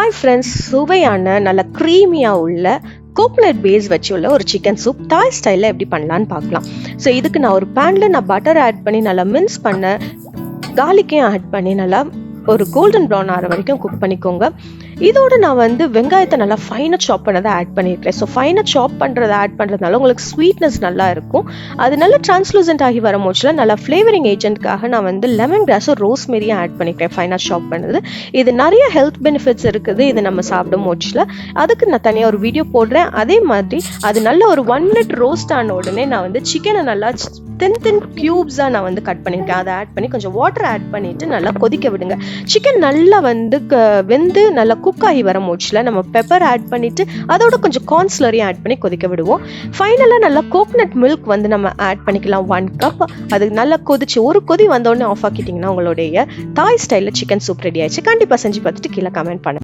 Hi friends, சுவையான நல்ல க்ரீமியாக உள்ள கோகனட் பேஸ் வச்சு உள்ள ஒரு சிக்கன் சூப் தாய் ஸ்டைலில் எப்படி பண்ணலான்னு பார்க்கலாம். ஸோ இதுக்கு நான் ஒரு பேனில் பட்டர் ஆட் பண்ணி நல்லா மின்ஸ் பண்ண கார்லிக்கையும் ஆட் பண்ணி நல்லா ஒரு கோல்டன் ப்ரௌன் ஆகிற வரைக்கும் குக் பண்ணிக்கோங்க. இதோடு நான் வெங்காயத்தை நல்லா ஃபைனாக சாப் பண்ணதை ஆட் பண்ணியிருக்கேன். ஸோ ஃபைனாக சாப் பண்ணுறதை ஆட் பண்ணுறதுனால உங்களுக்கு ஸ்வீட்னஸ் நல்லா இருக்கும். அது நல்லா டிரான்ஸ்லூசன்ட் ஆகி வர மோச்சில் நல்லா ஃப்ளேவரிங் ஏஜென்ட்காக நான் லெமன் கிராஸும் ரோஸ்மெரியும் ஆட் பண்ணிக்கிறேன் ஃபைனாக சாப் பண்ணது. இது நிறைய ஹெல்த் பெனிஃபிட்ஸ் இருக்குது. இது நம்ம சாப்பிடும் மோச்சில் அதுக்கு நான் தனியாக ஒரு வீடியோ போடுறேன். அதே மாதிரி அது நல்ல ஒரு 1 மினிட் ரோஸ்ட் ஆன உடனே நான் சிக்கனை நல்லா தின் க்யூப்ஸாக நான் கட் பண்ணியிருக்கேன். அதை ஆட் பண்ணி கொஞ்சம் வாட்டர் ஆட் பண்ணிவிட்டு நல்லா கொதிக்க விடுங்க. சிக்கன் நல்லா வெந்து நல்லா குக் ஆகி வர மோச்சில் நம்ம பெப்பர் ஆட் பண்ணிவிட்டு அதோட கொஞ்சம் கார்ன்ஸ்லரியும் ஆட் பண்ணி கொதிக்க விடுவோம். ஃபைனலாக நல்லா கோகனட் மில்க் நம்ம ஆட் பண்ணிக்கலாம் 1 கப். அது நல்லா கொதிச்சு ஒரு கொதி வந்தோடனே ஆஃப் ஆக்கிட்டிங்கன்னா உங்களுடைய தாய் ஸ்டைலில் சிக்கன் சூப் ரெடி ஆயிடுச்சு. கண்டிப்பாக செஞ்சு பார்த்துட்டு கீழே கமெண்ட் பண்ணுங்க.